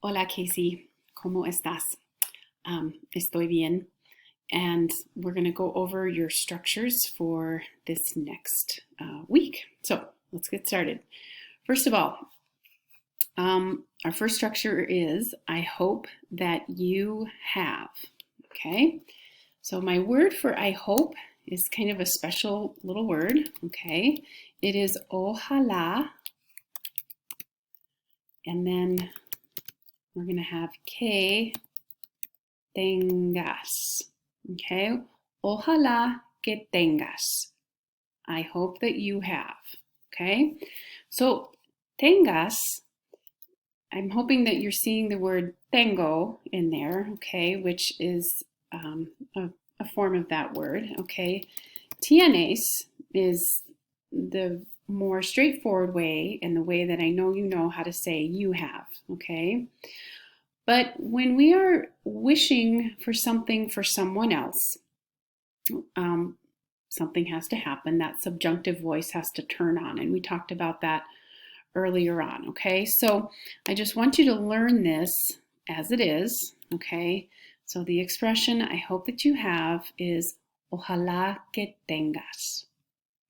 Hola Casey, ¿cómo estás? Estoy bien. And we're going to go over your structures for this next week. So let's get started. First of all, our first structure is I hope that you have. Okay, so my word for I hope is kind of a special little word. Okay, it is ojalá, and then we're going to have que tengas. Okay, ojalá que tengas. I hope that you have. Okay, so tengas, I'm hoping that you're seeing the word tengo in there, okay, which is a form of that word, okay. Tienes is the more straightforward way and the way that I know you know how to say you have, okay. But when we are wishing for something for someone else, something has to happen. That subjunctive voice has to turn on, and we talked about that earlier on, okay? So I just want you to learn this as it is, okay? So the expression I hope that you have is ojalá que tengas,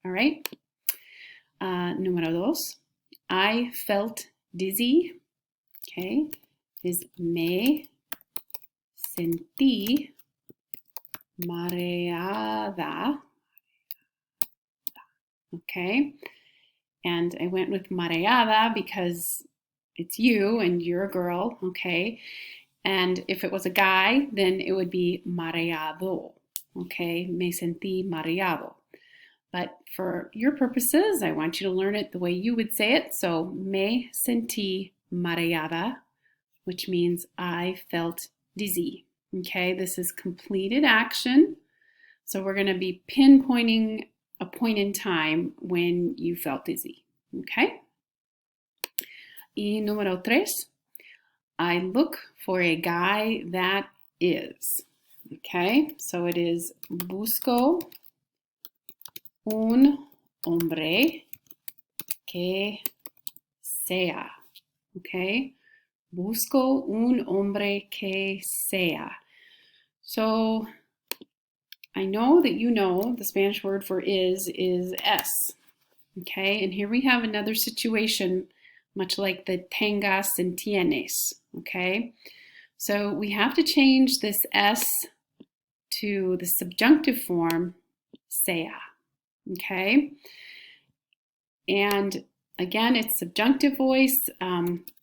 all right? Número dos, I felt dizzy, okay, is me sentí mareada, okay? And I went with mareada because it's you and you're a girl, okay? And if it was a guy, then it would be mareado, okay? Me sentí mareado. But for your purposes, I want you to learn it the way you would say it. So me sentí mareada, which means I felt dizzy, okay? This is completed action. So we're going to be pinpointing a point in time when you felt dizzy, okay? Y número tres, I look for a guy that is, okay? So it is busco un hombre que sea, okay? Busco un hombre que sea. So I know that you know the Spanish word for is es, okay? And here we have another situation much like the tengas and tienes, okay? So we have to change this es to the subjunctive form, sea, okay? And again, it's subjunctive voice.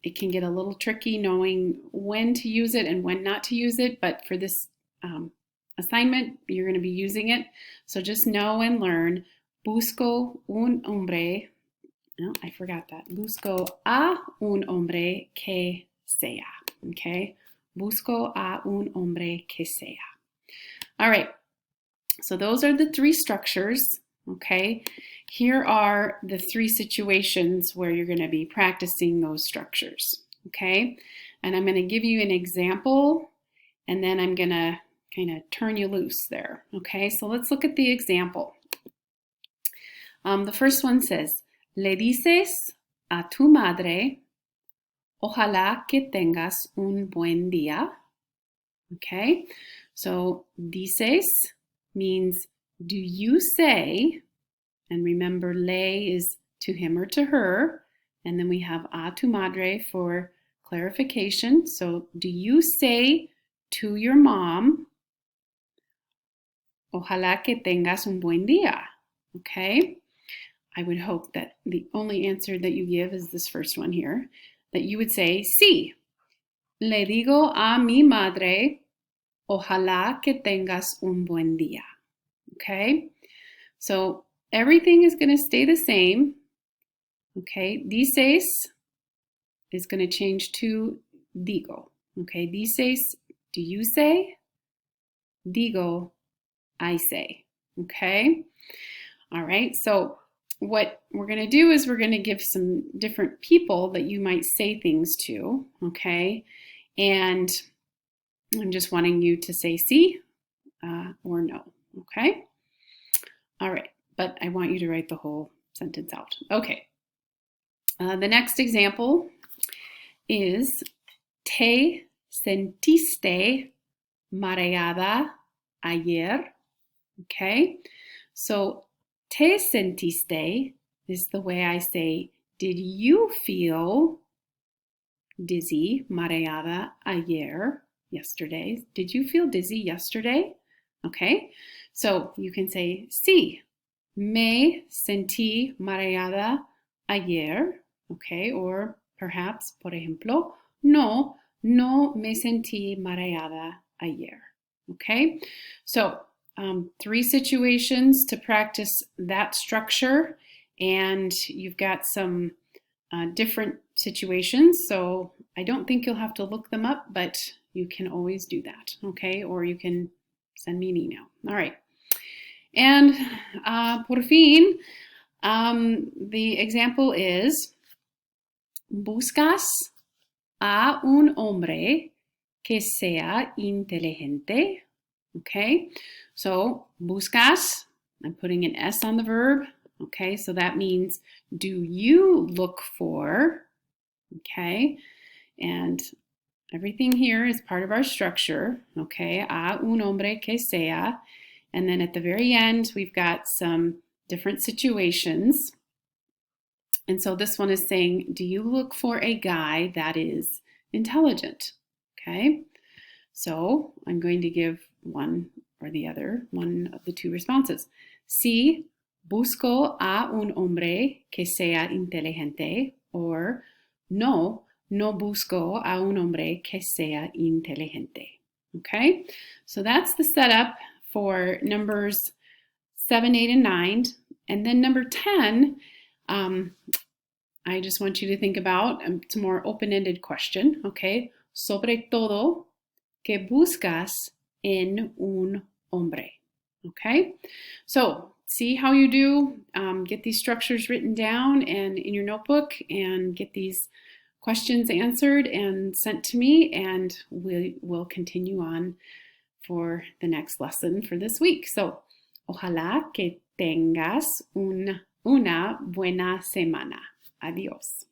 It can get a little tricky knowing when to use it and when not to use it, but for this assignment, you're going to be using it. So just know and learn, busco un hombre, no, I forgot that, busco a un hombre que sea, okay? Busco a un hombre que sea. All right, so those are the three structures, okay? Here are the three situations where you're going to be practicing those structures, okay? And I'm going to give you an example, and then I'm going to kind of turn you loose there, okay? So let's look at the example. The first one says, le dices a tu madre, ojalá que tengas un buen día, okay? So dices means do you say, and remember le is to him or to her, and then we have a tu madre for clarification. So do you say to your mom, ojalá que tengas un buen día, okay? I would hope that the only answer that you give is this first one here, that you would say, sí, le digo a mi madre, ojalá que tengas un buen día, okay? So everything is going to stay the same, okay? Dices is going to change to digo, okay? Dices, do you say? Digo, I say, okay? All right, so what we're going to do is we're going to give some different people that you might say things to, okay? And I'm just wanting you to say sí or no, okay? All right, but I want you to write the whole sentence out. Okay, the next example is ¿Te sentiste mareada ayer? Okay, so te sentiste is the way I say, did you feel dizzy, mareada ayer, yesterday? Did you feel dizzy yesterday? Okay, so you can say, sí, me sentí mareada ayer. Okay, or perhaps, por ejemplo, no, no me sentí mareada ayer. Okay, so 3 situations to practice that structure, and you've got some different situations, so I don't think you'll have to look them up, but you can always do that, okay? Or you can send me an email. All right. And por fin, the example is, buscas a un hombre que sea inteligente. Okay, so buscas, I'm putting an S on the verb. Okay, so that means, do you look for, okay, and everything here is part of our structure, okay, a un hombre que sea, and then at the very end, we've got some different situations. And so this one is saying, do you look for a guy that is intelligent? Okay, so I'm going to give one or the other, one of the 2 responses. Sí, busco a un hombre que sea inteligente, or no, no busco a un hombre que sea inteligente. Okay, so that's the setup for numbers 7, 8, and 9. And then number 10, I just want you to think about, it's a more open-ended question, okay? Sobre todo, ¿qué buscas en un hombre? Okay, so see how you do. Get these structures written down and in your notebook, and get these questions answered and sent to me, and we will continue on for the next lesson for this week. So, ojalá que tengas una buena semana. Adiós.